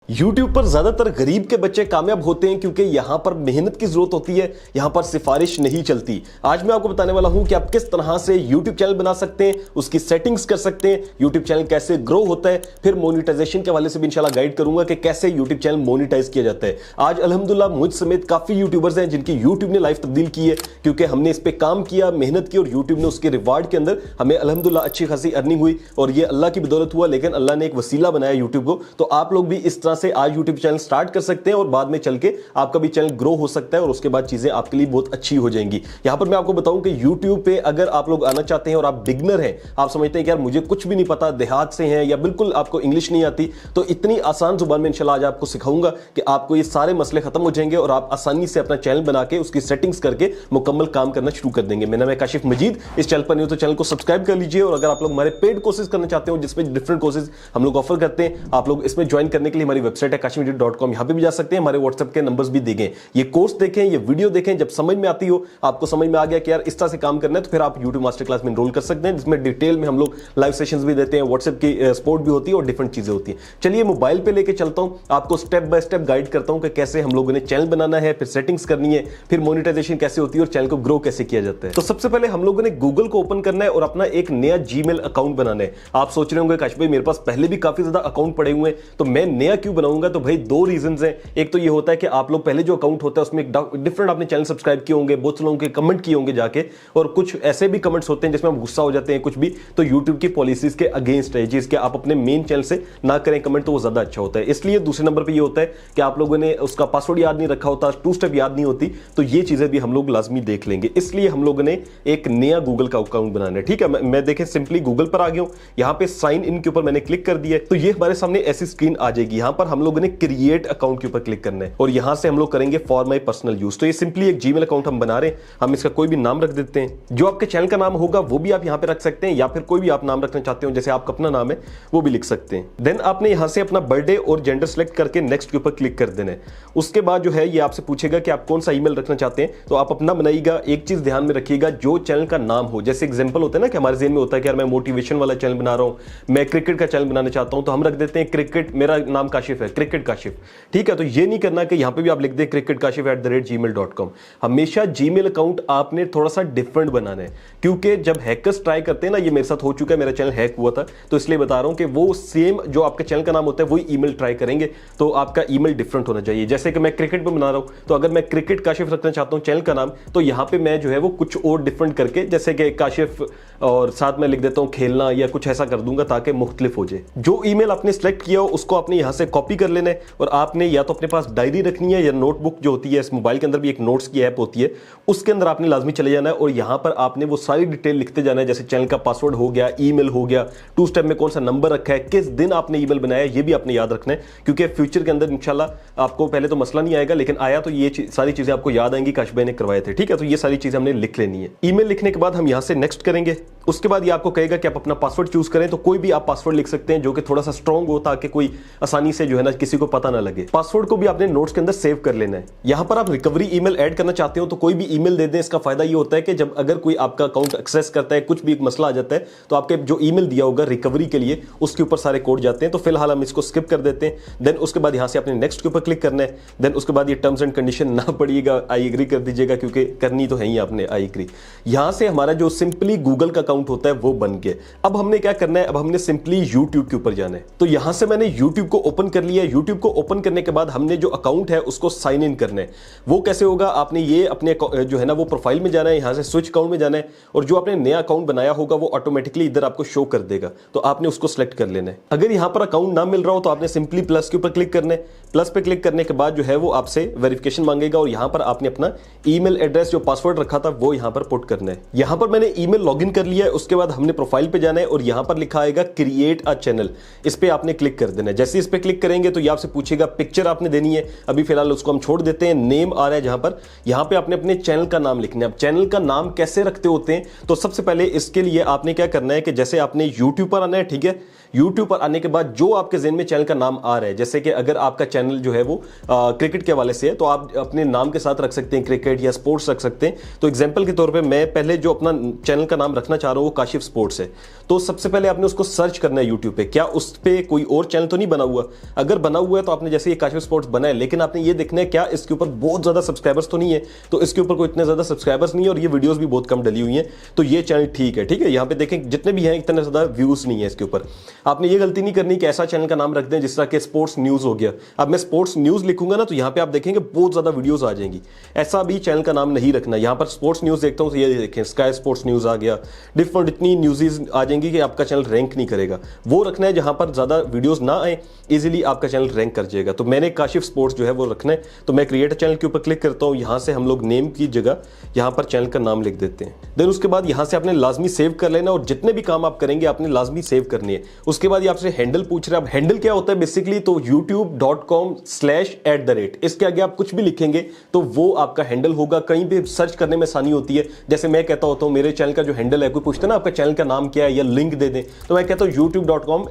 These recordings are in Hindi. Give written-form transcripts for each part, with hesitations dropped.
YouTube पर ज्यादातर गरीब के बच्चे कामयाब होते हैं क्योंकि यहां पर मेहनत की जरूरत होती है, यहां पर सिफारिश नहीं चलती। आज मैं आपको बताने वाला हूं कि आप किस तरह से YouTube चैनल बना सकते हैं, उसकी सेटिंग्स कर सकते हैं, YouTube चैनल कैसे ग्रो होता है, फिर मोनेटाइजेशन के हवाले से भी इंशाल्लाह गाइड करूंगा कि कैसे YouTube चैनल मोनेटाइज किया जाता है। आज अल्हम्दुलिल्लाह मुझ समेत काफी यूट्यूबर्स हैं जिनकी YouTube ने लाइफ तब्दील की है क्योंकि हमने इस पर काम किया, मेहनत की और YouTube ने उसके रिवार्ड के अंदर हमें अल्हम्दुलिल्लाह अच्छी खासी अर्निंग हुई और ये अल्लाह की बदौलत हुआ। लेकिन अल्लाह ने एक वसीला बनाया YouTube को, तो आप लोग भी इस तरह से आज YouTube चैनल स्टार्ट कर सकते हैं और बाद में चल के आपका भी चैनल ग्रो हो सकता है और उसके बाद चीजें आपके लिए बहुत अच्छी हो जाएंगी। यहां पर मैं आपको बताऊं कि YouTube पे अगर आप लोग आना चाहते हैं और आप बिगनर हैं, आप समझते हैं कि यार मुझे कुछ भी नहीं पता, देहात से हैं या बिल्कुल आपको इंग्लिश नहीं आती, तो इतनी आसान जुबान में इंशाल्लाह आज आपको सिखाऊंगा कि आपको ये सारे मसले खत्म हो जाएंगे और आप आसानी से अपना चैनल बना के उसकी सेटिंग्स करके मुकम्मल काम करना शुरू कर देंगे। मेरा नाम है काशिफ मजीद। इस चैनल पर नहीं हो तो चैनल को सब्सक्राइब कर लीजिए और अगर आप लोग हमारे पेड कोर्सेज करना चाहते हो जिसमें डिफरेंट कोर्सेज हम लोग ऑफर करते हैं, आप लोग इसमें ज्वाइन करने के लिए हमारी वेबसाइट है kashifmajid.com, यहां पे भी जा सकते हैं। हमारे व्हाट्सएप के नंबर्स भी देंगे। ये कोर्स देखें, ये वीडियो देखें, जब समझ में आती हो, आपको समझ में आ गया कि यार इस तरह से काम करना है, तो फिर आप YouTube मास्टर क्लास में एनरोल कर सकते हैं जिसमें डिटेल में हम लोग लाइव सेशंस भी देते हैं, व्हाट्सएप की सपोर्ट भी होती है और डिफरेंट चीजें होती हैं। चलिए मोबाइल पे लेके चलता हूं, आपको स्टेप बाय स्टेप गाइड करता हूं कि कैसे हम लोगों ने चैनल बनाना है, फिर सेटिंग्स करनी है, फिर मोनेटाइजेशन कैसे होती है और चैनल को ग्रो कैसे किया जाता है। तो सबसे पहले हम लोगों ने गूगल को ओपन करना है और अपना एक नया जीमेल अकाउंट बनाना है। आप सोच रहे होंगे काश भाई मेरे पास पहले भी काफी ज्यादा अकाउंट पड़े हुए हैं, तो मैं नया क्यों बनाऊंगा? तो भाई दो रीजंस हैं। एक तो ये होता है कि आप लोग पहले जो अकाउंट होता है उसमें डिफरेंट आपने चैनल सब्सक्राइब किए होंगे, बहुत से लोगों के कमेंट किए होंगे जाके, और कुछ ऐसे भी कमेंट्स होते हैं जिसमें हम गुस्सा हो जाते हैं कुछ भी, तो YouTube की पॉलिसीज के अगेंस्ट है जिसके आप अपने मेन चैनल से ना करें कमेंट, तो वो ज्यादा अच्छा होता है। इसलिए दूसरे नंबर पर ये होता है कि आप लोगों ने उसका पासवर्ड याद नहीं रखा होता, 2 स्टेप याद नहीं होती, तो ये चीजें भी हम लोग लाजमी देख लेंगे। इसलिए हम लोगों ने एक नया गूगल का अकाउंट बनाना है। ठीक है, मैं देखें सिंपली गूगल पर आ गया हूं, यहां पे साइन इन के ऊपर मैंने क्लिक कर दिया, तो ये हमारे सामने ऐसी स्क्रीन आ जाएगी। यहां पर हम लोगों ने क्रिएट अकाउंट के ऊपर क्लिक करना है और यहां से हम लोग करेंगे फॉर माई पर्सनल यूज। तो ये सिंपली एक जीमेल अकाउंट हम बना रहे हैं, हम इसका कोई भी नाम रख देते हैं। जो आपके चैनल का नाम होगा वो भी आप यहां पे रख सकते हैं या फिर कोई भी आप नाम रखना चाहते हो जैसे आपका अपना नाम है वो भी लिख सकते हैं। देन आपने यहां से अपना बर्थडे और जेंडर सेलेक्ट करके नेक्स्ट के ऊपर क्लिक कर देना है। उसके बाद जो है ये आपसे पूछेगा कि आप कौन सा ईमेल रखना चाहते हैं, तो आप अपना बनाइएगा। एक चीज ध्यान में रखिएगा, जो चैनल का नाम हो, जैसे एग्जांपल होता है ना कि हमारे ज़हन में होता है कि यार मैं मोटिवेशन वाला चैनल बना रहा हूं, मैं क्रिकेट का चैनल बनाना चाहता हूं, तो हम रख देते हैं क्रिकेट, मेरा नाम काशिफ है, क्रिकेट काशिफ। ठीक है, तो ये नहीं करना कि यहां पे भी आप लिख दें cricketkashif@gmail.com। हमेशा जीमेल अकाउंट आपने थोड़ा सा डिफरेंट बनाना है क्योंकि जब हैकर्स ट्राई करते हैं ना, ये मेरे साथ हो चुका है, मेरा चैनल हैक हुआ था, तो इसलिए बता रहा हूं कि वो सेम जो आपके चैनल का नाम होता है वही ईमेल ट्राई करेंगे, तो आपका ईमेल डिफरेंट होना चाहिए। जैसे कि मैं क्रिकेट पे बना रहा हूं, तो अगर मैं क्रिकेट काशिफ रखना चाहता हूं चैनल का नाम, तो यहां पे मैं जो है वो कुछ और डिफरेंट करके, जैसे कि काशिफ और साथ में लिख देता हूं खेलना या कुछ ऐसा कर दूंगा ताकि मुख्तलिफ हो जाए। जो ईमेल आपने सेलेक्ट किया हो उसको आपने यहां से कॉपी कर लेना है और आपने या तो अपने पास डायरी रखनी है या नोटबुक जो होती है, इस मोबाइल के अंदर भी एक नोट्स की ऐप होती है, उसके अंदर आपने लाजमी चले जाना है और यहां पर आपने वो सारी डिटेल लिखते जाना है, जैसे चैनल का पासवर्ड हो गया, ईमेल हो गया, 2 स्टेप में कौन सा नंबर रखा है, किस दिन आपने ईमेल बनाया, ये भी आपने याद रखना है क्योंकि फ्यूचर के अंदर इंशाल्लाह आपको पहले तो मसला नहीं आएगा, लेकिन आया तो ये सारी चीजें आपको याद आएंगी, काश भाई ने करवाए थे। ठीक है, तो ये सारी चीजें हमने लिख लेनी है। ईमेल लिखने के बाद हम यहां से नेक्स्ट करेंगे। उसके बाद ये आपको कहेगा कि आप अपना पासवर्ड चूज करें, तो कोई भी आप पासवर्ड लिख सकते हैं जो कि थोड़ा सा स्ट्रांग हो ताकि कोई आसानी से जो है ना किसी को पता ना लगे। पासवर्ड को भी आपने नोट्स के अंदर सेव कर लेना है। यहां पर आप रिकवरी ईमेल ऐड करना चाहते हो तो कोई भी ईमेल दे दें। इसका फायदा ये होता है कि जब अगर कोई आपका अकाउंट एक्सेस करता है, कुछ भी एक मसला आ जाता है, तो आपके जो ईमेल दिया होगा रिकवरी के लिए उसके ऊपर सारे कोड जाते हैं। तो फिलहाल हम इसको स्किप कर देते हैं। देन उसके बाद यहां से आपने नेक्स्ट के ऊपर क्लिक करना है। देन उसके बाद ये टर्म्स एंड कंडीशन ना पड़िएगा, आई एग्री कर दीजिएगा क्योंकि करनी तो है ही आपने आई एग्री। यहां से हमारा जो सिंपली गूगल का अकाउंट होता है वो बन गया। अब हमने क्या करना है, अब हमने सिंपली यूट्यूब के ऊपर जाना है। तो यहां से मैंने यूट्यूब को ओपन कर लिया। यूट्यूब को ओपन करने के बाद हमने जो अकाउंट है उसको साइन इन करना है। वो कैसे होगा, आपने ये अपने जो है ना वो प्रोफाइल में जाना है, यहां से स्विच अकाउंट में जाना है और जो आपने नया अकाउंट बनाया होगा वो ऑटोमेटिकली इधर आपको शो कर देगा, तो आपने उसको सिलेक्ट कर लेना है। अगर यहां पर अकाउंट ना मिल रहा हो तो आपने सिंपली प्लस के ऊपर क्लिक करना है। प्लस पे क्लिक करने के बाद जो है वो आपसे वेरिफिकेशन मांगेगा और यहां पर आपने अपना ईमेल एड्रेस जो पासवर्ड रखा था वो यहां पर पुट करना है। यहां पर मैंने ईमेल लॉगिन कर लिया है। उसके बाद हमने प्रोफाइल पे जाना है और यहां पर लिखा आएगा क्रिएट अ चैनल, इस पे आपने क्लिक कर देना है। जैसे इस पे क्लिक करेंगे तो ये आपसे पूछेगा पिक्चर आपने देनी है, अभी फिलहाल उसको हम छोड़ देते हैं। नेम आ रहा है जहां पर, यहां पे आपने अपने चैनल का नाम लिखना है। अब चैनल का नाम कैसे रखते होते हैं, तो सबसे पहले इसके लिए आपने क्या करना है कि जैसे आपने यूट्यूब पर आना है, ठीक है, यूट्यूब पर आने के बाद जो आपके ज़हन में चैनल का नाम आ रहा है, जैसे कि अगर आपका चैनल जो है वो क्रिकेट के हवाले से है तो आप अपने नाम के साथ रख सकते हैं क्रिकेट या स्पोर्ट्स रख सकते हैं। तो एग्जांपल के तौर पे मैं पहले जो अपना चैनल का नाम रखना चाह रहा हूँ वो काशिफ स्पोर्ट्स है। तो सबसे पहले आपने उसको सर्च करना है यूट्यूब पे, क्या उस पे कोई और चैनल तो नहीं बना हुआ। अगर बना हुआ है तो आपने जैसे ये काशिफ स्पोर्ट्स बना है, लेकिन आपने ये देखना है क्या इसके ऊपर बहुत ज़्यादा सब्सक्राइबर्स तो नहीं है। तो इसके ऊपर कोई इतने ज़्यादा सब्सक्राइबर्स नहीं है और ये वीडियोज़ भी बहुत कम डली हुई हैं, तो ये चैनल ठीक है। ठीक है, यहाँ पे देखें जितने भी हैं इतने ज़्यादा व्यूज़ नहीं है इसके ऊपर। आपने ये गलती नहीं करनी कि ऐसा चैनल का नाम रख दें जिस तरह के स्पोर्ट्स न्यूज़ हो गया। अब मैं स्पोर्ट्स न्यूज़ लिखूंगा ना तो यहाँ पे आप देखेंगे बहुत ज़्यादा वीडियोज़ आ जाएंगी। ऐसा भी चैनल का नाम नहीं रखना। यहाँ पर स्पोर्ट्स न्यूज़ देखता हूँ तो ये देखें स्काई स्पोर्ट्स न्यूज़ आ गया, डिफरेंट इतनी न्यूज़ आ जाएंगी कि आपका चैनल रैंक नहीं करेगा। वो रखना है जहाँ पर ज़्यादा वीडियोज़ ना आए, इजीली आपका चैनल रैंक कर जाएगा। तो मैंने काशिफ स्पोर्ट्स जो है वो रखना है, तो मैं क्रिएट चैनल के ऊपर क्लिक करता हूँ। यहाँ से हम लोग नेम की जगह यहाँ पर चैनल का नाम लिख देते हैं। देन उसके बाद यहाँ से आपने लाजमी सेव कर लेना और जितने भी काम आप करेंगे आपने लाजमी सेव करनी है। उसके बाद ये आपसे हैंडल पूछ रहा है। अब हैंडल क्या होता है बेसिकली, तो youtube.com/@। इसके आगे आप कुछ भी लिखेंगे तो वो आपका हैंडल होगा। कहीं भी सर्च करने में आसानी होती है। जैसे मैं कहता होता हूँ मेरे चैनल का जो हैंडल है, कोई पूछता है ना आपका चैनल का नाम क्या है या लिंक दे दें, तो मैं कहता हूँ youtube.com/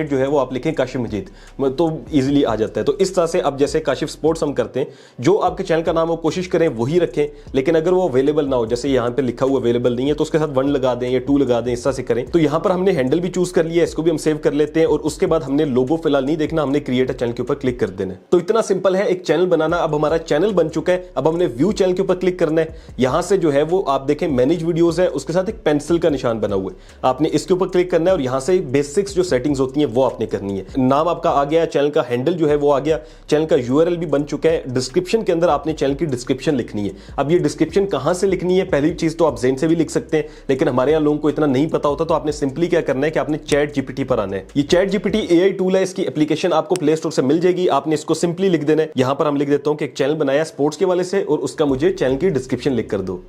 जो है वो आप लिखें काशिफ मजीद, तो इजीली आ जाता है। तो इस तरह से अब जैसे काशिफ स्पोर्ट्स हम करते हैं, जो आपके चैनल का नाम हो कोशिश करें वही रखें। लेकिन अगर वो अवेलेबल ना हो, जैसे यहाँ पे लिखा हुआ अवेलेबल नहीं है, तो उसके साथ 1 लगा दें या 2 लगा दें, इस तरह से करें। तो यहाँ पर हमने हैंडल भी चूज कर लिया, इसको भी हम सेव कर लेते हैं। और उसके बाद हमने लोगो फिलहाल नहीं देखना, हमने क्रिएट चैनल के ऊपर क्लिक कर देना है। तो इतना सिंपल है एक चैनल बनाना। अब हमारा चैनल बन चुका है, अब हमने व्यू चैनल के ऊपर क्लिक करना है। यहां से जो है वो आप देखें मैनेज वीडियोस है, उसके साथ एक पेंसिल का निशान बना हुआ है, आपने इसके ऊपर क्लिक करना है और यहां से बेसिक्स जो सेटिंग्स होती हैं वो आपने करनी है। नाम आपका आ गया, चैनल का हैंडल जो है वो आ गया, चैनल का यूआरएल भी बन चुका है। डिस्क्रिप्शन के अंदर आपने चैनल की डिस्क्रिप्शन लिखनी है। अब ये डिस्क्रिप्शन कहां से लिखनी है, पहली चीज तो आप ज़हन से भी लिख सकते हैं, लेकिन हमारे यहाँ लोगों को इतना नहीं पता होता। तो आपने सिंपली क्या करना है कि आपने चैट जीपीटी पर आना है। ये चैट जीपीटी एआई टूल है, इसकी एप्लीकेशन आपको प्ले स्टोर से मिल जाएगी। आपने इसको सिंपली लिख देना है। यहां पर हम लिख देता हूं कि एक चैनल बनाया स्पोर्ट्स के वाले से और उसका मुझे चैनल की डिस्क्रिप्शन लिख कर दो।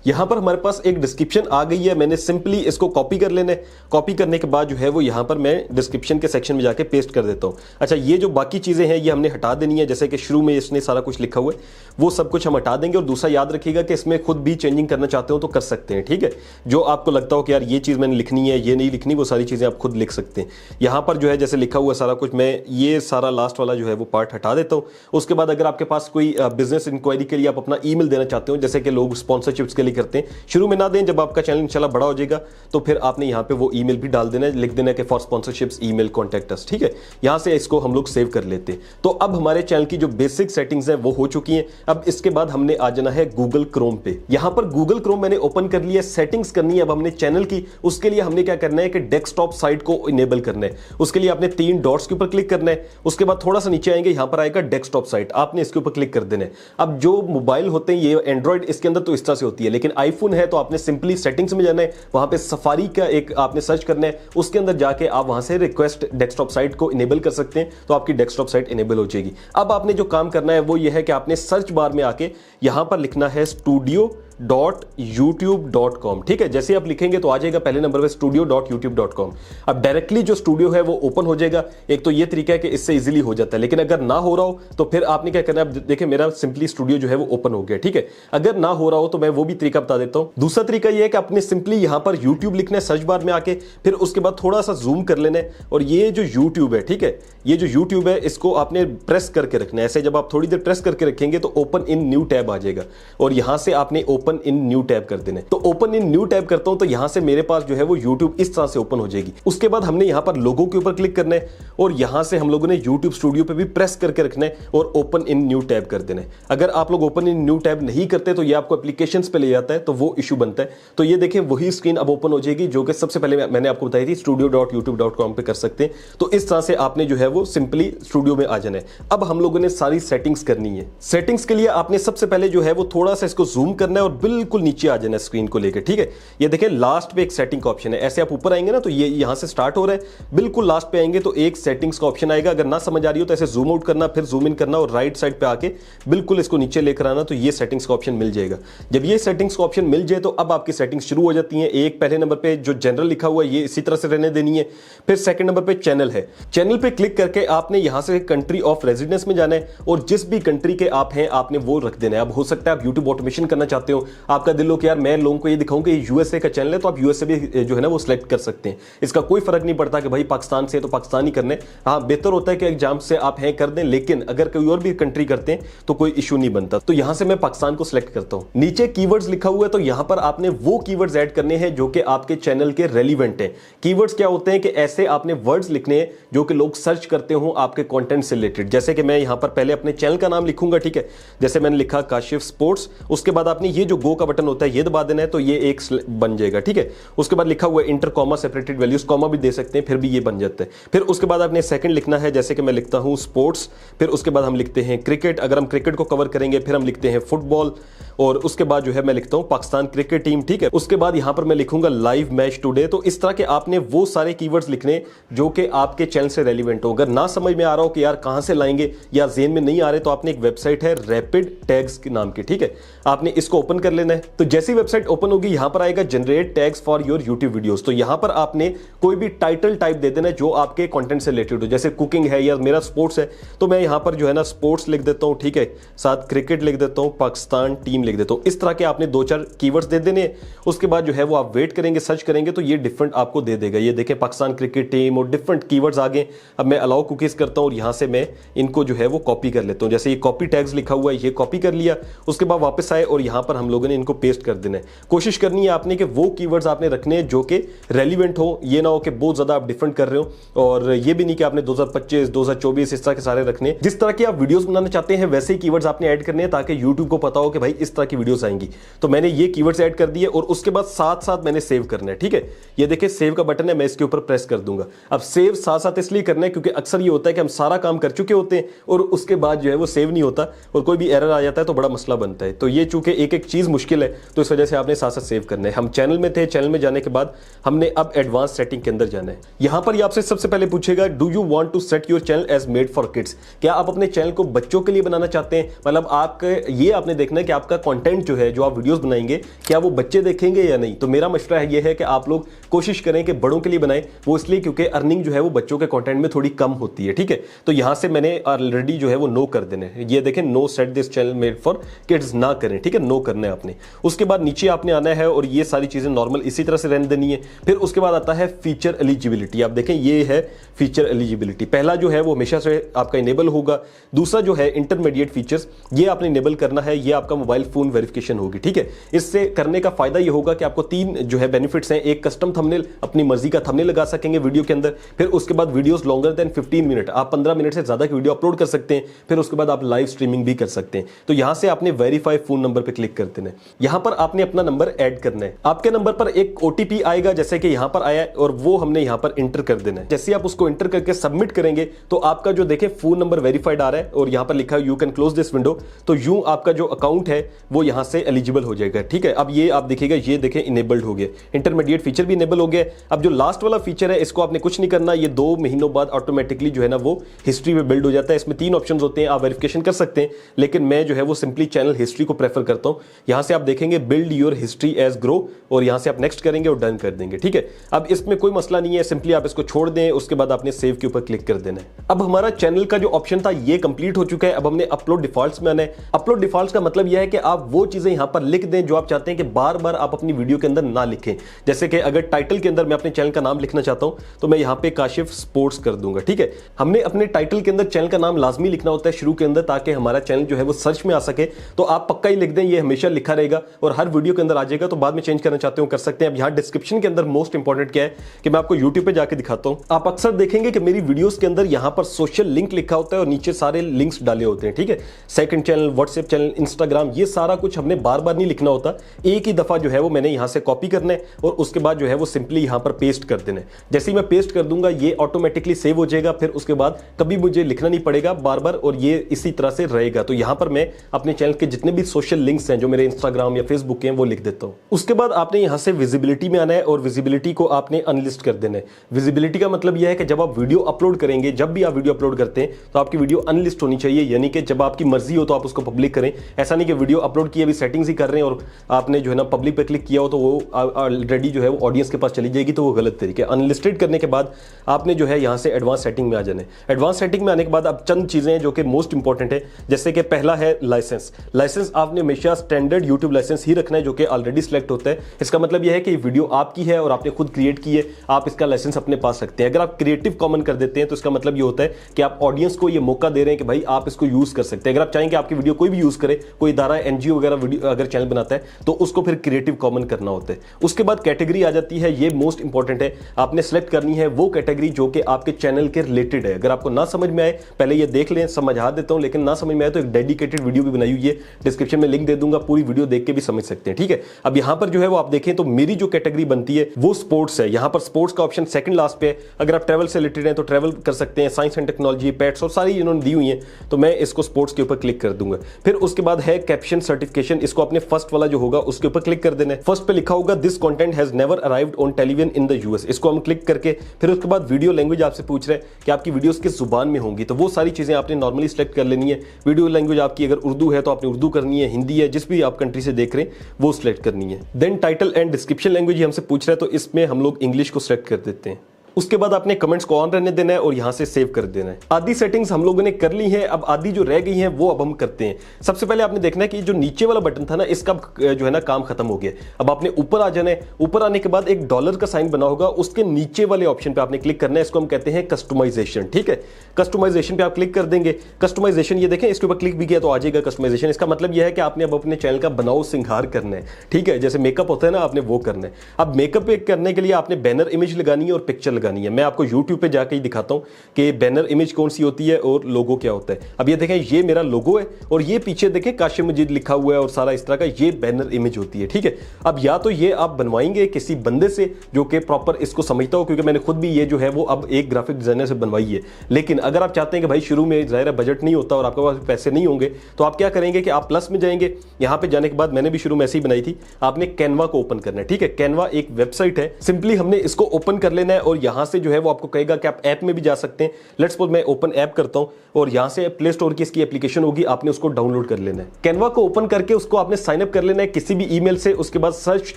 यहां पर हमारे पास एक डिस्क्रिप्शन आ गई है, मैंने सिंपली इसको कॉपी कर लेना है। कॉपी करने के बाद जो है वो यहां पर मैं डिस्क्रिप्शन के सेक्शन में जाके पेस्ट कर देता हूं। अच्छा, ये जो बाकी चीजें हैं ये हमने हटा देनी है, जैसे कि शुरू में इसने सारा कुछ लिखा हुआ है वो सब कुछ हम हटा देंगे। और दूसरा याद रखिएगा कि इसमें खुद भी चेंजिंग करना चाहते हो तो कर सकते हैं। ठीक है, जो आपको लगता हो कि यार ये चीज मैंने लिखनी है, ये नहीं लिखनी, वो सारी चीजें आप खुद लिख सकते हैं। यहां पर जो है जैसे लिखा हुआ सारा कुछ, मैं ये सारा लास्ट वाला जो है वो पार्ट हटा देता हूं। उसके बाद अगर आपके पास कोई बिजनेस इंक्वायरी के लिए आप अपना ईमेल देना चाहते हो, जैसे कि लोग स्पॉन्सरशिप्स के लिए करते हैं, शुरू में ना दें, जब आपका चैनल इंशाल्लाह बड़ा हो जाएगा तो फिर आपने यहां पे वो ईमेल भी डाल देना है, लिख देना है कि for sponsorships email contact us. ठीक है, यहां से इसको हम लोग सेव कर लेते हैं। तो अब हमारे चैनल की जो बेसिक सेटिंग्स हैं वो हो चुकी हैं। अब इसके बाद हमने आ जाना है गूगल क्रोम पे। यहां पर गूगल क्रोम मैंने ओपन कर लिया, सेटिंग्स करनी है अब हमने चैनल की। उसके लिए हमने क्या करना है कि डेस्कटॉप साइट को इनेबल करना है। उसके लिए आपने 3 डॉट्स के ऊपर क्लिक करना है। उसके बाद थोड़ा सा नीचे आएंगे, यहां पर आएगा डेस्कटॉप साइट, आपने इसके ऊपर क्लिक कर देना है। अब जो मोबाइल होते हैं ये एंड्रॉइड, इसके अंदर तो इस तरह से होती है, लेकिन आईफोन है तो आपने सिंपली सेटिंग्स में जाना है, वहां पे सफारी का एक आपने सर्च करना है, उसके अंदर जाके आप वहां से रिक्वेस्ट डेस्कटॉप साइट को इनेबल कर सकते हैं, तो आपकी डेस्कटॉप साइट इनेबल हो जाएगी। अब आपने जो काम करना है वो ये है कि आपने सर्च बार में आके यहां पर लिखना है studio.youtube.com। ठीक है, जैसे आप लिखेंगे तो आ जाएगा पहले नंबर पे studio.youtube.com। अब डायरेक्टली जो स्टूडियो है वो ओपन हो जाएगा। एक तो ये तरीका है कि इससे इजीली हो जाता है, लेकिन अगर ना हो रहा हो तो फिर आपने क्या करना है। देखिए मेरा सिंपली स्टूडियो जो है वो ओपन हो गया। ठीक है, अगर ना हो रहा हो तो मैं वो भी तरीका बता देता हूं। दूसरा तरीका ये है कि आपने सिंपली यहां पर यूट्यूब लिखना है सर्च बार में आके, फिर उसके बाद थोड़ा सा जूम कर लेना है और ये जो यूट्यूब है, ठीक है, ये जो यूट्यूब है इसको आपने प्रेस करके रखना है। ऐसे जब आप थोड़ी देर प्रेस करके रखेंगे तो ओपन इन न्यू टैब आ जाएगा और यहां से आपने ओपन इन न्यू टैब कर देना है। तो ओपन इन न्यू टैब करता हूं तो यहां से मेरे पास जो है वो यूट्यूब इस तरह से ओपन हो जाएगी। उसके बाद हमने यहां पर लोगो के ऊपर क्लिक करना है और यहां से हम लोगों ने यूट्यूब स्टूडियो पे भी प्रेस करके रखना है और ओपन इन न्यू टैब कर देना है। अगर आप लोग ओपन इन न्यू टैब नहीं करते तो ये आपको एप्लीकेशंस पे ले जाता है, तो वो इशू बनता है। तो ये देखें वही स्क्रीन अब ओपन हो जाएगी जो कि सबसे पहले मैंने आपको बताई थी, studio.youtube.com पे कर सकते हैं। तो इस तरह से आपने जो है वो सिंपली स्टूडियो में आ जाना है। अब हम लोगों ने सारी सेटिंग्स करनी है। सेटिंग्स के लिए आपने सबसे पहले जो है वो थोड़ा सा इसको जूम करना है और बिल्कुल नीचे आ जाना है स्क्रीन को लेकर। ठीक है, ये देखें लास्ट पे एक सेटिंग का ऑप्शन है। ऐसे आप ऊपर आएंगे ना तो ये यहां से स्टार्ट हो रहा है, बिल्कुल लास्ट पे आएंगे तो एक सेटिंग्स का ऑप्शन आएगा। अगर ना समझ आ रही हो तो ऐसे जूम आउट करना, फिर जूम इन करना और राइट साइड पे आके बिल्कुल इसको नीचे लेकर आना, तो ये सेटिंग्स का ऑप्शन मिल जाएगा। जब ये सेटिंग्स का ऑप्शन मिल जाए तो अब आपकी सेटिंग्स शुरू हो जाती हैं। एक पहले नंबर पे जो जनरल लिखा हुआ है ये इसी तरह से रहने देनी है। फिर सेकंड नंबर पे चैनल है। चैनल पे क्लिक करके आपने यहां से कंट्री ऑफ रेजिडेंस में जाना है और जिस भी कंट्री के आप हैं आपने वो रख देना है। अब हो सकता है आप यूट्यूब ऑटोमेशन करना चाहते हो, आपका दिल हो कि यार मैं लोगों को ये दिखाऊं कि यूएसए का चैनल है, तो आप यूएसए भी जो है ना वो सिलेक्ट कर सकते हैं। इसका कोई फर्क नहीं पड़ता कि भाई पाकिस्तान से तो पाकिस्तान ही करने। हाँ, बेहतर होता है कि एग्जाम से आप हैं कर दें, लेकिन अगर कोई और भी कंट्री करते हैं तो कोई इशू नहीं बनता। तो यहां से मैं पाकिस्तान को सिलेक्ट करता हूं। नीचे कीवर्ड्स लिखा हुआ है, तो यहां पर आपने वो कीवर्ड्स ऐड करने हैं जो कि आपके चैनल के रेलिवेंट हैं। कीवर्ड्स क्या होते हैं कि ऐसे आपने वर्ड्स लिखने हैं जो कि लोग सर्च करते हो आपके कंटेंट से रिलेटेड। जैसे कि मैं यहां पर पहले अपने चैनल का नाम लिखूंगा, ठीक है, जैसे मैंने लिखा काशिफ स्पोर्ट्स। उसके बाद आपने ये जो गो का बटन होता है ये दबा देना है, तो ये एक बन जाएगा, ठीक है। उसके बाद लिखा हुआ है inter comma separated values, comma भी दे सकते हैं, फिर भी ये बन जाता है। फिर उसके बाद आपने सेकंड लिखना है, जैसे कि मैं लिखता हूं स्पोर्ट्स, फिर उसके बाद हम लिखते हैं क्रिकेट, अगर हम क्रिकेट को कवर करेंगे, फिर हम लिखते हैं फुटबॉल, और उसके बाद जो है मैं लिखता हूं पाकिस्तान क्रिकेट टीम, ठीक है। उसके बाद यहां पर मैं लिखूंगा लाइव मैच टुडे। तो इस तरह के आपने वो सारे कीवर्ड्स लिखने जो कि आपके चैनल से रेलिवेंट हो। अगर ना समझ में आ रहा हो कि यार कहां से लाएंगे या ज़हन में नहीं आ रहे, तो आपने एक वेबसाइट है रैपिड टैग्स के नाम की, ठीक है, आपने इसको ओपन कर लेना है। तो जैसी वेबसाइट ओपन होगी यहां पर आएगा generate tags for your YouTube videos. तो यहां पर आपने कोई भी टाइटल टाइप दे देना जो आपके कंटेंट से रिलेटेड हो। जैसे कुकिंग है या मेरा स्पोर्ट्स है, तो मैं यहां पर जो है ना स्पोर्ट्स लिख देता हूं, ठीक है, साथ क्रिकेट लिख देता हूं, पाकिस्तान टीम लिख देता हूं। इस तरह के आपने 2-4 कीवर्ड्स दे देने। उसके बाद जो है वो आप वेट करेंगे, सर्च करेंगे तो ये डिफरेंट आपको दे देगा। ये देखें पाकिस्तान क्रिकेट टीम और डिफरेंट कीवर्ड्स आ गए। अब मैं अलाउ कुकीज करता हूं और यहां से मैं इनको जो है वो कॉपी कर लेता हूं। जैसे ये कॉपी टैग्स लिखा हुआ है, ये कॉपी कर लिया। उसके बाद वापस आए और यहां पर हम लोगों ने इनको पेस्ट कर देना है। कोशिश करनी है आपने कि वो कीवर्ड्स आपने रखने हैं जो कि रेलिवेंट हो। ये ना हो कि बहुत ज्यादा आप डिफरेंट कर रहे हो, और ये भी नहीं कि आपने 2025 2024 इस तरह के सारे रखने। जिस तरह की आप वीडियोस बनाना चाहते हैं वैसे ही कीवर्ड्स आपने ऐड करने हैं ताकि यूट्यूब को पता हो कि भाई इस तरह की वीडियोस आएंगी। तो मैंने ये कीवर्ड्स ऐड कर दिए और उसके बाद साथ साथ मैंने सेव करना है, ठीक है। ये देखिए सेव का बटन है, मैं इसके ऊपर प्रेस कर दूंगा। अब सेव साथ साथ इसलिए करना है क्योंकि अक्सर ये होता है कि हम सारा काम कर चुके होते हैं और उसके बाद जो है वो सेव नहीं होता और कोई भी एरर आ जाता है तो बड़ा मसला बनता है। तो ये चूंकि एक एक चीज मुश्किल है तो इस वजह से आपने साथ साथ सेव करना है। हम चैनल में थे, चैनल में जाने के बाद हमने अब एडवांस सेटिंग के अंदर जाना है। यहां पर आपसे सबसे पहले पूछेगा do you want to set your channel as made for kids. क्या आप अपने चैनल को बच्चों के लिए बनाना चाहते हैं? मतलब आपके ये आपने देखना है कि आपका कंटेंट जो है, जो आप वीडियोस बनाएंगे, क्या वो बच्चे देखेंगे या नहीं। तो मेरा मशवरा है ये है कि आप लोग कोशिश करें कि बड़ों के लिए बनाएं। वो इसलिए क्योंकि अर्निंग जो है वो बच्चों के कंटेंट में थोड़ी कम होती है, ठीक है। तो यहां से मैंने ऑलरेडी जो है वो नो कर देने, ये देखें no set this channel made for kids ना करें, ठीक है, नो करना है आपने। उसके बाद नीचे आपने आना है और ये सारी चीजें नॉर्मल इसी तरह से रहने देनी है। फिर उसके बाद आता है फीचर एलिजिबिलिटी। आप देखें ये है फीचर एलिजिबिलिटी। पहला जो है वो हमेशा से आपका इनेबल होगा। दूसरा जो है इंटरमीडिएट फीचर्स, ये आपने इनेबल करना है। ये आपका मोबाइल फोन वेरिफिकेशन होगी, ठीक है। इससे करने का फायदा ये होगा कि आपको 3 जो है बेनिफिट्स हैं। एक, कस्टम थंबनेल, अपनी मर्जी का थंबनेल लगा सकेंगे वीडियो के अंदर। फिर उसके बाद वीडियोस लॉन्गर देन 15 मिनट, आप 15 मिनट से ज्यादा की वीडियो अपलोड कर सकते हैं। फिर उसके बाद आप लाइव स्ट्रीमिंग भी कर सकते हैं। तो यहां से आपने वेरीफाई फोन नंबर पे क्लिक कर देना है। यहां पर आपने अपना नंबर ऐड करना है। आपके नंबर पर एक ओटीपी आएगा जैसे कि यहां पर आया है और वो हमने यहां पर इंटर कर देना है। जैसे आप उसको इंटर करके सबमिट करेंगे तो आपका जो देखें फोन नंबर वेरीफाइड आ रहा है और यहां पर लिखा है you can close this window. तो यूं आपका जो अकाउंट है वो यहां से एलिजिबल हो जाएगा, ठीक है। अब ये आप देखिएगा, ये देखें इनेबल्ड हो गया, इंटरमीडिएट फीचर भी इनेबल हो गया। अब जो लास्ट वाला फीचर है इसको आपने कुछ नहीं करना, ये 2 महीनों बाद ऑटोमेटिकली जो है ना वो हिस्ट्री में बिल्ड हो जाता है। इसमें 3 ऑप्शंस होते हैं, आप वेरिफिकेशन कर सकते हैं, लेकिन मैं जो है वो सिंपली चैनल हिस्ट्री को प्रेफर करता हूं। यहां से आप देखेंगे build your history as grow और यहां से आप नेक्स्ट करेंगे और डन कर देंगे, ठीक है। अब इसमें कोई मसला नहीं है, सिंपली आप इसको छोड़ दें। उसके बाद आपने सेव के ऊपर क्लिक कर देना है। अब हमारा चैनल का जो ऑप्शन था ये कंप्लीट हो चुका है। अब हमने अपलोड डिफॉल्ट्स में आना है। अपलोड डिफॉल्ट्स का मतलब यह है कि आप वो चीजें यहां पर लिख दें जो आप चाहते हैं कि बार बार आप अपनी वीडियो के अंदर ना लिखें। जैसे कि अगर टाइटल के अंदर मैं अपने चैनल का नाम लिखना चाहता हूं तो मैं यहां पे काशिफ स्पोर्ट्स कर दूंगा, ठीक है। हमने अपने टाइटल के अंदर चैनल का नाम लाजमी लिखना होता है शुरू के अंदर, ताकि हमारा चैनल जो है वो सर्च में आ सके। तो आप पक्का ही लिख दें, ये हमेशा लिखा रहेगा और हर वीडियो के अंदर आ जाएगा। तो बाद में चेंज करना चाहते हो कर सकते हैं। अब यहां डिस्क्रिप्शन के अंदर मोस्ट इंपॉर्टेंट क्या है कि मैं आपको यूट्यूब पे जाके दिखाता हूं। आप अक्सर देखेंगे कि मेरी वीडियोस के अंदर यहां पर सोशल लिंक लिखा होता है और नीचे सारे लिंक्स डाले होते हैं, ठीक है। Second channel, WhatsApp channel, Instagram, ये सारा कुछ हमने बार बार नहीं लिखना होता, एक ही दफा जो है वो मैंने यहां से कॉपी करना है और उसके बाद जो है वो सिंपली यहां पर पेस्ट कर देना है। जैसे ही मैं पेस्ट कर दूंगा ये ऑटोमेटिकली सेव हो जाएगा, फिर उसके बाद कभी मुझे लिखना नहीं पड़ेगा बार बार और ये इसी तरह से रहेगा। तो यहां पर मैं अपने चैनल के जितने भी सोशल लिंक्स हैं जो मेरे इंस्टाग्राम या फेसबुक के हैं वो लिख देता हूं। उसके बाद आपने यहां से विजिबिलिटी में आना है और विजिबिलिटी को आपने अनलिस्ट कर देना है। विजिबिलिटी का मतलब यह है कि जब आप वीडियो अपलोड करेंगे, जब भी आप वीडियो अपलोड करते हैं तो आपकी वीडियो अनलिस्ट होनी चाहिए, यानी कि जब आपकी मर्जी हो तो आप उसको पब्लिक करें। ऐसा नहीं कि वीडियो अपलोड किए अभी सेटिंग्स ही कर रहे हैं और आपने जो है ना पब्लिक पे क्लिक किया हो तो वो ऑलरेडी जो है वो ऑडियंस के पास चली जाएगी, तो वो गलत तरीके। अनलिस्टेड करने के बाद आपने जो है यहां से एडवांस सेटिंग में आ जाना है। एडवांस सेटिंग में आने के बाद अब चंद चीजें हैं जो कि मोस्ट इंपॉर्टेंट है, जैसे कि पहला है लाइसेंस। लाइसेंस आपने हमेशा स्टैंडर्ड यूट्यूब लाइसेंस ही रखना है जो कि ऑलरेडी सिलेक्ट होता है। इसका मतलब यह है कि वीडियो आपकी है और आपने खुद क्रिएट की है, आप इसका लाइसेंस अपने पास रखते हैं। अगर आप क्रिएटिव कॉमन कर देते हैं तो इसका मतलब यह होता है कि आप ऑडियंस को यह मौका दे रहे हैं कि भाई आप इसको यूज कर सकते हैं। अगर आप चाहेंगे आपकी वीडियो कोई भी यूज करे, कोई इदारा एनजीओ वगैरह वीडियो अगर चैनल बनाता है तो उसको फिर क्रिएटिव कॉमन करना होता है। उसके बाद कैटेगरी आ जाती है, ये मोस्ट इंपॉर्टेंट है। आपने सेलेक्ट करनी है वो कैटेगरी जो कि आपके चैनल के रिलेटेड है। अगर आपको ना समझ में आए पहले ये देख लें, समझा देता हूं, लेकिन ना समझ में आए तो एक डेडिकेटेड वीडियो भी बनाई हुई है, डिस्क्रिप्शन में लिंक दे दूंगा, पूरी वीडियो देख के भी समझ सकते हैं। ठीक है, अब यहां पर जो है वो आप देखें तो मेरी जो कैटेगरी बनती है वो स्पोर्ट्स है। यहां पर स्पोर्ट्स का ऑप्शन सेकंड लास्ट पे है। अगर आप ट्रैवल से रिलेटेड हैं तो ट्रैवल कर सकते हैं, साइंस एंड टेक्नोलॉजी, पेट्स और सारी इन्होंने दी हुई है, तो मैं इसको स्पोर्ट्स के ऊपर क्लिक कर दूंगा। फिर उसके बाद है कैप्शन सर्टिफिकेशन, इसको अपने फर्स्ट वाला जो होगा उसके ऊपर क्लिक कर देना है। फर्स्ट पे लिखा होगा this content has never arrived on television in the US, इसको हम क्लिक करके फिर उसके बाद वीडियो लैंग्वेज आपसे पूछ रहे हैं कि आपकी वीडियोस किस जुबान में होंगी, तो वो सारी चीजें आपने नॉर्मली सिलेक्ट कर लेनी है। वीडियो लैंग्वेज आपकी अगर उर्दू है तो आपने उर्दू करनी है, हिंदी है, जिस भी आप कंट्री से देख रहे हैं वो सिलेक्ट करनी है। Then title and description language हमसे पूछ रहा है, तो इसमें हम लोग इंग्लिश को सिलेक्ट कर देते हैं। उसके बाद आपने कमेंट्स को ऑन रहने देना है और यहां से सेव कर देना है। आधी सेटिंग्स हम लोगों ने कर ली है, अब आधी जो रह गई हैं वो अब हम करते हैं। सबसे पहले आपने देखना है कि जो नीचे वाला बटन था ना, इसका जो है ना काम खत्म हो गया। अब आपने ऊपर आ जाना है। ऊपर आने के बाद एक डॉलर का साइन बना होगा, उसके नीचे वाले ऑप्शन पे आपने क्लिक करना है। इसको हम कहते हैं कस्टमाइजेशन। ठीक है, कस्टमाइजेशन पे आप क्लिक कर देंगे। कस्टमाइजेशन ये देखें, इसके ऊपर क्लिक भी किया तो आ जाएगा कस्टमाइजेशन। इसका मतलब यह है कि आपने अब अपने चैनल का बनाओ सिंगार करना है। ठीक है, जैसे मेकअप होता है ना, आपने वो करना है। अब मेकअप करने के लिए आपने बैनर इमेज लगानी है और पिक्चर लगानी है। मैं आपको यूट्यूब पे जाके ही दिखाता हूं कि बैनर इमेज कौन सी होती है और लोगो क्या होता है। अब ये देखें, ये मेरा लोगो है और ये पीछे देखें काशिम मजीद लिखा हुआ है और सारा इस तरह का, ये बैनर इमेज होती है। ठीक है, अब या तो ये आप बनवाएंगे किसी बंदे से जो कि प्रॉपर इसको समझता हो, क्योंकि मैंने खुद भी ये जो है वो अब एक ग्राफिक डिजाइनर से बनवाई है। लेकिन अगर आप चाहते हैं कि भाई शुरू में ज़ाहिर बजट नहीं होता और आपके पास पैसे नहीं होंगे, तो आप क्या करेंगे कि आप प्लस में जाएंगे। यहां पे जाने के बाद मैंने भी शुरू में ऐसे ही बनाई थी, आपने कैनवा को ओपन करना है। ठीक है, कैनवा एक वेबसाइट है, सिंपली हमने इसको ओपन कर लेना है और यहां से जो है वो आपको कहेगा कि आप ऐप में भी जा सकते हैं। लेट्स सपोज मैं ओपन ऐप करता हूं और यहां से प्ले स्टोर की इसकी एप्लीकेशन होगी, आपने उसको डाउनलोड कर लेना है। कैनवा को ओपन करके उसको आपने साइन अप कर लेना है किसी भी ईमेल से। उसके बाद सर्च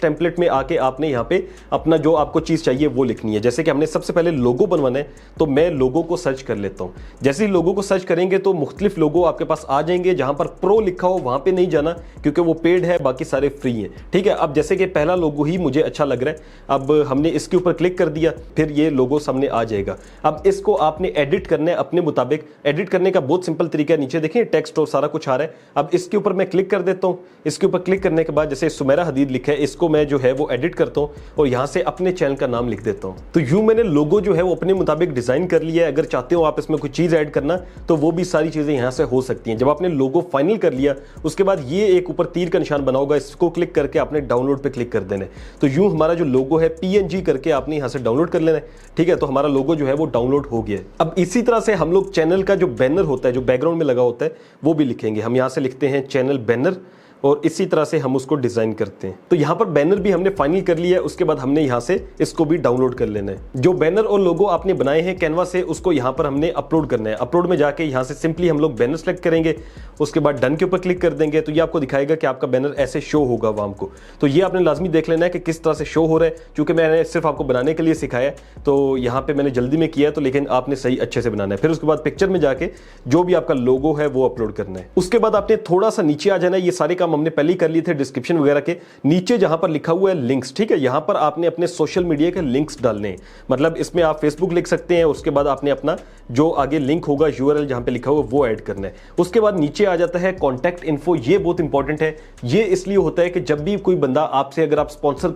टेम्पलेट में आके आपने यहां पे अपना जो आपको चीज चाहिए वो लिखनी है। जैसे कि हमने सबसे पहले लोगो बनवाना है, तो मैं लोगो को सर्च कर लेता हूं। जैसे ही लोगो को सर्च करेंगे तो मुख्तलिफ लोगो आपके पास आ जाएंगे। जहां पर प्रो लिखा हो वहां पे नहीं जाना, क्योंकि वो पेड है, बाकी सारे फ्री हैं। ठीक है, अब जैसे कि पहला लोगो ही मुझे अच्छा लग रहा है, अब हमने इसके ऊपर क्लिक कर दिया, फिर ये लोगो सामने आ जाएगा। अब इसको आपने एडिट करना है अपने मुताबिक। एडिट करने का बहुत सिंपल तरीका है, नीचे देखिए टेक्स्ट और सारा कुछ आ रहा है। अब इसके ऊपर मैं क्लिक कर देता हूं। इसके ऊपर क्लिक करने के बाद जैसे सुमेरा हदीद लिखा है, इसको मैं जो है वो एडिट करता हूं और यहां से अपने चैनल का नाम लिख देता हूं। तो यूं मैंने लोगो जो है वो अपने मुताबिक डिजाइन कर लिया है। अगर चाहते हो आप इसमें कुछ चीज ऐड करना तो वो भी सारी चीजें यहां से हो सकती हैं। जब आपने लोगो फाइनल कर लिया, उसके बाद ये एक ऊपर तीर का निशान बना होगा, इसको क्लिक करके आपने डाउनलोड पे क्लिक कर देना है। तो यूं हमारा जो लोगो है PNG करके आपने यहां से डाउनलोड कर लेना है। ठीक है, तो हमारा लोगो जो है वो डाउनलोड हो गया है। अब इसी तरह से हम लोग चैनल का जो बैनर होता है, जो बैकग्राउंड में लगा होता है, वो भी लिखेंगे। हम यहां से लिखते हैं चैनल बैनर और इसी तरह से हम उसको डिजाइन करते हैं। तो यहां पर बैनर भी हमने फाइनल कर लिया है। उसके बाद हमने यहां से इसको भी डाउनलोड कर लेना है। जो बैनर और लोगो आपने बनाए हैं कैनवा से, उसको यहां पर हमने अपलोड करना है। अपलोड में जाके यहां से सिंपली हम लोग बैनर सेलेक्ट करेंगे, उसके बाद डन के ऊपर क्लिक कर देंगे। तो ये आपको दिखाएगा कि आपका बैनर ऐसे शो होगा वाम को। तो ये आपने लाजमी देख लेना है कि किस तरह से शो हो रहा है, क्योंकि मैंने सिर्फ आपको बनाने के लिए सिखाया है, तो यहाँ पे मैंने जल्दी में किया है, तो लेकिन आपने सही अच्छे से बनाना है। फिर उसके बाद पिक्चर में जाके जो भी आपका लोगो है वो अपलोड करना है। उसके बाद आपने थोड़ा सा नीचे आ जाना है। ये सारे काम हमने पहले ही कर लिए थे डिस्क्रिप्शन वगैरह के। नीचे जहां पर लिखा हुआ है लिंक्स, ठीक है, यहां पर आपने अपने सोशल मीडिया के लिंक्स डालने हैं। मतलब इसमें आप फेसबुक लिख सकते हैं, उसके बाद आपने अपना जो आगे लिंक होगा URL जहां पे लिखा हुआ वो ऐड करना है। उसके बाद नीचे आ जाता है कॉन्टैक्ट इन्फो। ये बहुत इंपॉर्टेंट है। ये इसलिए होता है कि जब भी कोई बंदा आपसे, अगर आप स्पॉन्सर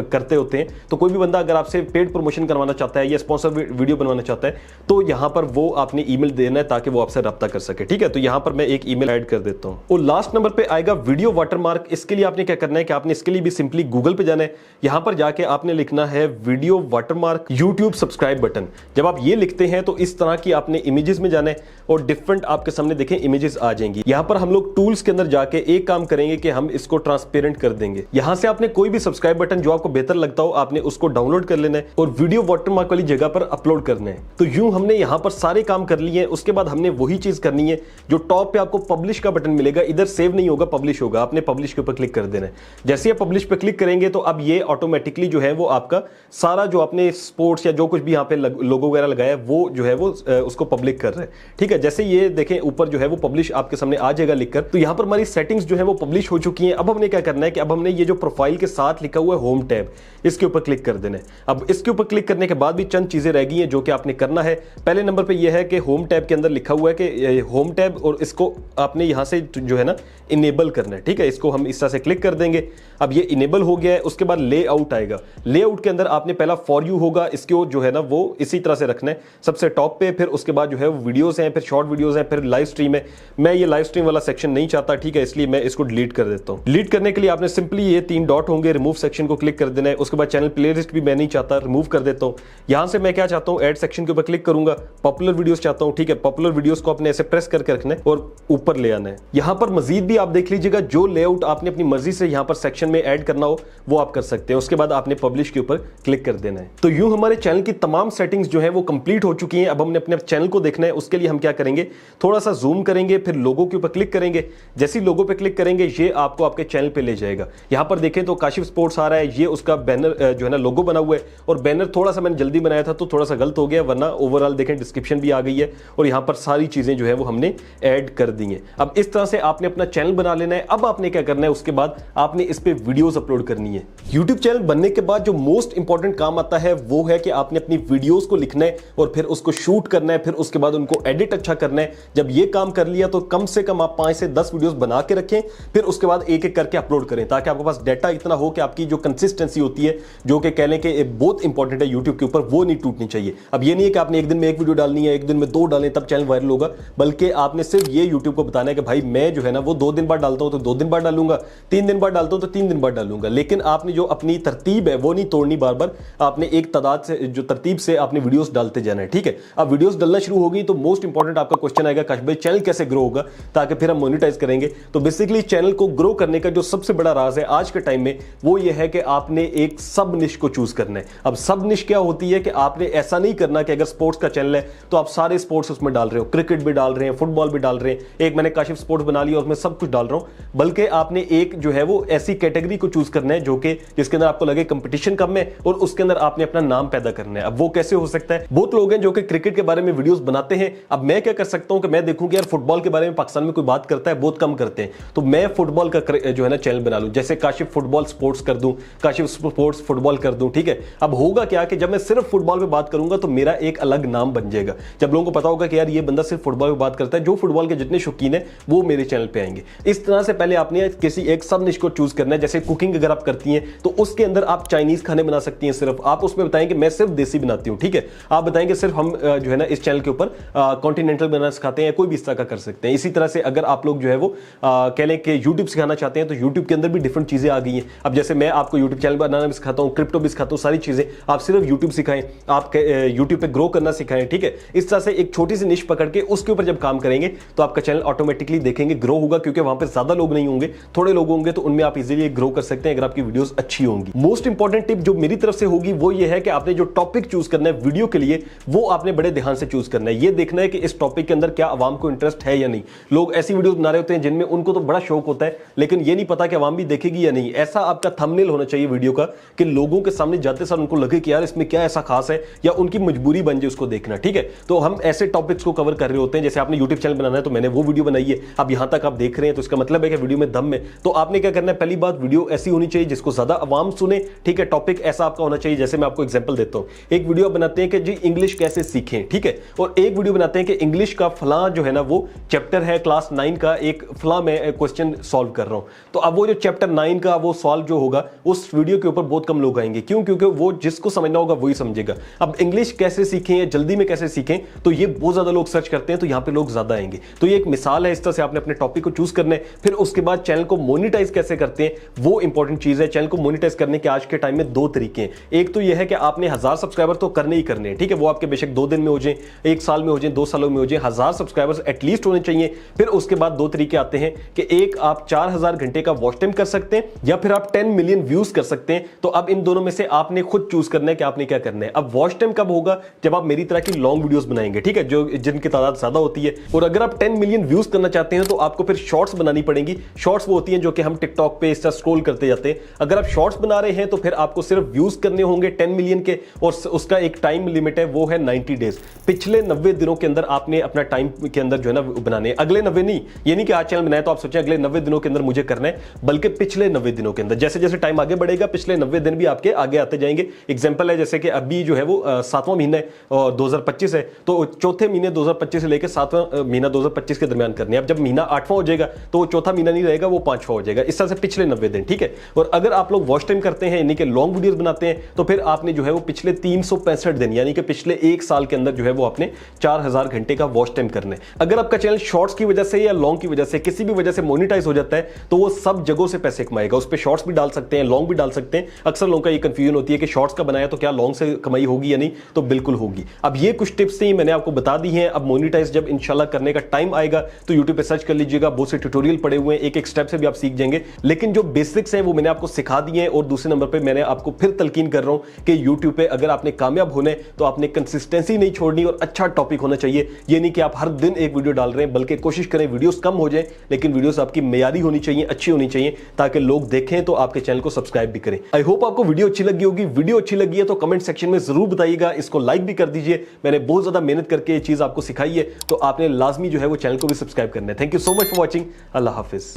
करते होते हैं, तो कोई भी बंदा अगर आपसे पेड प्रमोशन करवाना चाहता है या स्पॉन्सर वीडियो बनवाना चाहता है, तो यहां पर वो आपने ईमेल देना है ताकि वो आपसे रब्ता कर सके। ठीक है, तो यहां पर मैं एक ईमेल ऐड कर देता हूं। और लास्ट नंबर पे आएगा आएगा वीडियो वाटरमार्क। इसके लिए आपने क्या करना है कि आपने इसके लिए भी सिंपली गूगल पे जाना है, यहां पर जाके आपने लिखना है video watermark YouTube subscribe button. जब आप ये लिखते हैं तो इस तरह की आपने इमेजेस में जाना है और डिफरेंट आपके सामने देखें इमेजेस आ जाएंगी। यहां पर हम लोग टूल्स के अंदर जाके एक काम करेंगे कि हम इसको ट्रांसपेरेंट कर देंगे। यहां से आपने कोई भी सब्सक्राइब बटन जो आपको बेहतर लगता हो आपने उसको डाउनलोड कर लेना है और वीडियो वाटरमार्क वाली जगह पर अपलोड करना है। तो यूं हमने यहां पर सारे काम कर लिए। उसके बाद हमने वही चीज करनी है जो टॉप पे आपको पब्लिश का बटन मिलेगा, इधर सेव नहीं होगा पब्लिश होगा, आपने पब्लिश के ऊपर क्लिक कर देना है। जैसे आप पब्लिश पे क्लिक करेंगे तो अब ये ऑटोमेटिकली जो है वो आपका सारा जो आपने स्पोर्ट्स या जो कुछ भी यहाँ पे लोगो वगैरह लगाया वो जो है वो उसको पब्लिक कर रहे हैं। ठीक है, जैसे ये देखें ऊपर जो है वो पब्लिश आपके सामने आ जाएगा लिखकर। तो यहाँ पर हमारी सेटिंग्स जो है वो पब्लिश हो चुकी हैं। अब हमने क्या करना है कि अब हमने ये जो प्रोफाइल के साथ लिखा हुआ है होम टैब, इसके ऊपर क्लिक कर देना है। अब इसके ऊपर क्लिक करने के बाद भी चंद चीजें रह गई हैं जो कि आपने करना है। पहले नंबर पे ये है कि होम टैब के अंदर लिखा हुआ है कि होम टैब, और इसको आपने यहां से जो है ना इनेबल करना है। ठीक है, इसको हम इस तरह से क्लिक कर देंगे। अब ये इनेबल हो गया है। उसके बाद लेआउट आएगा। लेआउट के अंदर आपने पहला फॉर यू होगा, इसको जो है ना वो इसी तरह से रखना है सबसे टॉप पे। फिर उसके बाद जो है वीडियोस हैं, फिर शॉर्ट वीडियोस हैं, फिर लाइव स्ट्रीम है। मैं ये लाइव स्ट्रीम वाला सेक्शन नहीं चाहता, ठीक है, इसलिए मैं इसको डिलीट कर देता हूं। डिलीट करने के लिए आपने सिंपली ये 3 डॉट होंगे, रिमूव सेक्शन को क्लिक कर देना है। उसके बाद चैनल प्लेलिस्ट भी मैं नहीं चाहता, रिमूव कर देता हूं। यहां से मैं क्या चाहता हूं, ऐड सेक्शन के ऊपर क्लिक करूंगा, पॉपुलर वीडियोस चाहता हूं। ठीक है, पॉपुलर वीडियोस को आपने ऐसे प्रेस करके रखना है और ऊपर ले आना है। यहां पर मजीद भी आप देख लीजिएगा, जो लेआउट आपने अपनी मर्जी से यहां पर सेक्शन में ऐड करना हो वो आप कर सकते हैं। उसके बाद आपने पब्लिश के ऊपर क्लिक कर देना है। तो यूं हमारे चैनल की तमाम सेटिंग्स जो है वो कंप्लीट हो चुकी हैं। अब हमने अपने चैनल को देखना है। उसके लिए हम क्या करेंगे, थोड़ा सा जूम करेंगे, फिर लोगो के ऊपर क्लिक करेंगे। जैसे ही लोगो पे क्लिक करेंगे ये आपको आपके चैनल पे ले जाएगा। यहां पर देखें तो काशिफ स्पोर्ट्स आ रहा है, ये उसका बैनर जो है ना लोगो बना हुआ है। और बैनर थोड़ा सा मैंने जल्दी बनाया था तो थोड़ा सा गलत हो गया, वरना ओवरऑल देखें डिस्क्रिप्शन भी आ गई है और यहां पर सारी चीजें जो है वो हमने ऐड कर दी हैं। अब इस तरह से आपने अपना चैनल बना लेना है। अब आपने क्या करना है, उसके बाद आपने इस पे वीडियोस अपलोड करनी है। यूट्यूब चैनल बनने के बाद जो मोस्ट इंपॉर्टेंट काम आता है वो है कि आपने अपनी वीडियोस को लिखना है और फिर उसको शूट करना है, फिर उसके बाद उनको एडिट अच्छा करना है। जब ये काम कर लिया तो कम से कम आप 5 से 10 वीडियोस बना के रखें, फिर उसके बाद एक एक करके अपलोड करें ताकि आपके पास डाटा इतना हो कि आपकी जो कंसिस्टेंसी होती है, जो कि कह लें कि बहुत इंपॉर्टेंट है यूट्यूब के ऊपर, वो नहीं टूटनी चाहिए। अब ये नहीं है कि आपने एक दिन में एक वीडियो डालनी है, एक दिन में 2 डालें तब चैनल वायरल होगा, बल्कि आपने सिर्फ ये यूट्यूब को बताना है कि भाई मैं जो है ना वो 2 दिन बाद डालता हूं तो 2 दिन बाद डालूंगा, 3 दिन बाद डालता हूं तो 3 दिन बाद डालूंगा। लेकिन आपने जो अपनी तरतीब है वो नहीं तोड़नी, बार बार आपने एक तादाद से जो तरतीब से आपने वीडियोस डालते जाना है। ठीक है, अब वीडियोस डालना शुरू होगी तो मोस्ट इंपॉर्टेंट आपका क्वेश्चन आएगा, काश भाई चैनल कैसे ग्रो होगा ताकि फिर हम मोनेटाइज करेंगे। तो बेसिकली चैनल को ग्रो करने का जो सबसे बड़ा राज है आज के टाइम में वो ये है कि आपने एक सब निश को चूज करना है। अब सब निश क्या होती है कि आपने ऐसा नहीं करना कि अगर स्पोर्ट्स का चैनल है तो आप सारे स्पोर्ट्स उसमें डाल रहे हो, क्रिकेट भी डाल रहे हैं, फुटबॉल भी डाल रहे हैं, एक मैंने काशिफ स्पोर्ट्स बना लिया और उसमें सब कुछ डाल रहा हूं, बल्कि आपने एक जो है वो ऐसी कैटेगरी को चूज करना है जो कि जिसके अंदर आपको लगे कंपटीशन कम है और उसके अंदर आपने अपना नाम पैदा करना है। अब वो कैसे हो सकता है, बहुत लोग हैं जो कि क्रिकेट के बारे में वीडियोस बनाते हैं। अब मैं क्या कर सकता हूं कि मैं देखूं कि यार फुटबॉल के बारे में पाकिस्तान में कोई बात करता है, बहुत कम करते हैं, तो मैं फुटबॉल का जो है ना चैनल बना लूं, जैसे काशिफ फुटबॉल स्पोर्ट्स कर दूं, काशिफ स्पोर्ट्स फुटबॉल कर दूं। ठीक है, अब होगा क्या कि जब मैं सिर्फ फुटबॉल पे बात करूंगा तो मेरा एक अलग नाम बन जाएगा। जब लोगों को पता होगा कि यार ये बंदा सिर्फ फुटबॉल पे बात करता है, जो फुटबॉल के जितने शौकीन है वो मेरे चैनल पे आएंगे। इस तरह से पहले आपने किसी एक सब निश को चूज करना है। जैसे कुकिंग अगर आप करती हैं तो उसके अंदर आप चाइनीज खाने बना सकती हैं, सिर्फ आप उसमें बताएं कि मैं सिर्फ देसी बनाती हूं। ठीक है, आप बताएंगे सिर्फ हम जो है ना इस चैनल के ऊपर कॉन्टिनेंटल बनाना सिखाते हैं, कोई भी इस तरह का कर सकते हैं। इसी तरह से अगर आप लोग जो है वो कह लें कि यूट्यूब सिखाना चाहते हैं तो यूट्यूब के अंदर भी डिफरेंट चीजें आ गई हैं। अब जैसे मैं आपको यूट्यूब चैनल बनाना भी सिखाता हूं, क्रिप्टो भी सिखाता हूं, सारी चीजें आप सिर्फ यूट्यूब सिखाएं, आप यूट्यूब पे ग्रो करना सिखाएं। ठीक है, इस तरह से एक छोटी सी निश पकड़ के उसके ऊपर जब काम करेंगे तो आपका चैनल ऑटोमेटिकली देखेंगे ग्रो होगा, क्योंकि वहां पे ज्यादा लोग नहीं होंगे, थोड़े लोग होंगे, तो उनमें आप इजीली ग्रो कर सकते हैं अगर आपकी वीडियोस अच्छी होंगी। मोस्ट इंपॉर्टेंट टिप जो मेरी तरफ से होगी वो ये है कि आपने जो टॉपिक चूज करना है वीडियो के लिए वो आपने बड़े ध्यान से चूज करना है। ये देखना है कि इस टॉपिक के अंदर क्या आवाम को इंटरेस्ट है या नहीं। लोग ऐसी वीडियोस बना रहे होते हैं जिनमें उनको तो बड़ा शौक होता है लेकिन ये नहीं पता कि आवाम भी देखेगी या नहीं। ऐसा आपका थंबनेल होना चाहिए वीडियो का कि लोगों के सामने जाते सार उनको लगे कि यार इसमें क्या ऐसा खास है, या उनकी मजबूरी बन जाए उसको देखना। ठीक है, तो हम ऐसे टॉपिक्स को कवर कर रहे होते हैं। जैसे आपने यूट्यूब चैनल बनाना है तो मैंने वो वीडियो बनाई है, अब यहां तक आप देख रहे हैं तो इसका मतलब है कि वीडियो में दम है। तो आपने क्या करना है, पहली बात वीडियो ऐसी होनी चाहिए जिसको ज्यादा आवाम सुने। ठीक है, टॉपिक ऐसा आपका होना चाहिए, जैसे मैं आपको एग्जांपल देता हूं, एक वीडियो बनाते हैं कि जी इंग्लिश कैसे सीखें। ठीक है, और एक वीडियो बनाते हैं कि इंग्लिश का फलां जो है ना वो चैप्टर है क्लास 9 का, एक फलां मैं क्वेश्चन सॉल्व कर रहा हूं। तो अब वो जो चैप्टर 9 का वो सॉल्व जो होगा उस वीडियो के ऊपर बहुत कम लोग आएंगे। क्यों? क्योंकि वो जिसको समझना होगा वही समझेगा। अब इंग्लिश कैसे सीखें या जल्दी में कैसे सीखें, तो ये बहुत ज्यादा लोग सर्च करते हैं, तो यहां पे लोग ज्यादा आएंगे। तो ये एक मिसाल है, इस तरह से आपने अपने टॉपिक को चूज करना है। फिर उसके बाद चैनल को मोनेटाइज कैसे करते हैं वो इंपॉर्टेंट चीज है। चैनल को मोनेटाइज करने के आज के टाइम में दो तरीके हैं। एक तो यह है कि आपने 1000 सब्सक्राइबर तो करने ही करने हैं, ठीक है, वो आपके बेशक 2 दिन में हो जाए, 1 साल में हो जाए, 2 सालों में हो जाए, 1000 सब्सक्राइबर्स एटलीस्ट होने चाहिए। फिर उसके बाद दो तरीके आते हैं कि एक आप 4000 घंटे का वॉच टाइम कर सकते हैं या फिर आप 10 मिलियन व्यूज कर सकते हैं। तो अब इन दोनों में से आपने खुद चूज करना है कि आपने क्या करना है। अब वॉच टाइम कब होगा? जब आप मेरी तरह की लॉन्ग वीडियोस बनाएंगे, ठीक है, जो जिनकी तादाद ज्यादा होती है। और अगर आप 10 मिलियन व्यूज करना चाहते हैं तो आपको फिर शॉर्ट्स बनानी पड़ेंगी। शॉर्ट्स वो होती हैं जो कि हम टिकटॉक पे इस तरह स्क्रॉल करते जाते हैं। अगर आप शॉर्ट्स बना रहे हैं तो फिर आपको सिर्फ व्यूज करने होंगे 10 मिलियन के, और उसका एक टाइम लिमिट है, वो है 90 डेज। पिछले 90 दिनों के अंदर आपने अपना टाइम के अंदर जो है ना बनाने, अगले 90 नहीं, ये नहीं कि आज चैनल बनाए तो आप सोचें अगले 90 दिनों के अंदर मुझे करना है, बल्कि पिछले 90 दिनों के अंदर। जैसे जैसे टाइम आगे बढ़ेगा पिछले 90 दिन भी आपके आगे आते जाएंगे। एग्जांपल है जैसे कि अभी जो है वो 7वां महीना है और 2025 है, तो चौथे महीने 2025 से लेकर 7वां महीना 2025 के दरमियान करने हैं। अब जब महीना 8वां हो जाएगा तो वो चौथा महीना नहीं रहेगा, वो 5वां हो जाएगा। इस तरह से पिछले 90 दिन, ठीक है। और अगर आप लोग वॉच टाइम करते हैं यानी कि लॉन्ग वीडियोस बनाते हैं तो फिर आपने जो है वो पिछले 365 दिन यानी कि पिछले 1 साल के अंदर जो है वो आपने 4000 घंटे का वॉच टाइम करना है। अगर आपका चैनल शॉर्ट्स की वजह से या लॉन्ग की वजह से किसी भी वजह से मोनेटाइज हो जाता है तो वो सब जगहों से पैसे कमाएगा। उस पर शॉर्ट्स भी डाल सकते हैं, लॉन्ग भी डाल सकते हैं। अक्सर लोगों का ये कंफ्यूजन होती है कि शॉर्ट्स का बनाया तो क्या लॉन्ग से कमाई होगी या नहीं, तो बिल्कुल होगी। अब ये कुछ टिप्स थी मैंने आपको बता दी हैं। अब मोनेटाइज जब इंशाल्लाह करने का टाइम आएगा तो यूट्यूब पे सर्च कर लीजिएगा, बहुत से ट्यूटोरियल पड़े हुए हैं, एक एक स्टेप से भी आप सीख जाएंगे। लेकिन जो बेसिक्स हैं वो मैंने आपको सिखा दिए हैं। और दूसरे नंबर पे मैंने आपको फिर तलकीन कर रहा हूं कि यूट्यूब पे अगर आपने कामयाब होना है तो आपने कंसिस्टेंसी नहीं छोड़नी और अच्छा टॉपिक होना चाहिए। ये नहीं कि आप हर दिन एक वीडियो डाल रहे हैं, बल्कि कोशिश करें वीडियोस कम हो जाए लेकिन वीडियोस आपकी मेयारी होनी चाहिए, अच्छी होनी चाहिए, ताकि लोग देखें तो आपके चैनल को सब्सक्राइब भी करें। आई होप आपको वीडियो अच्छी लगी होगी। वीडियो अच्छी लगी है तो कमेंट सेक्शन में जरूर बताइएगा, इसको लाइक भी कर दीजिए। मैंने बहुत ज्यादा मेहनत करके ये चीज आपको सिखाई है तो आपने लाजमी जो है वो चैनल को भी सब्सक्राइब करना है। Thank you so much for watching. Allah Hafiz.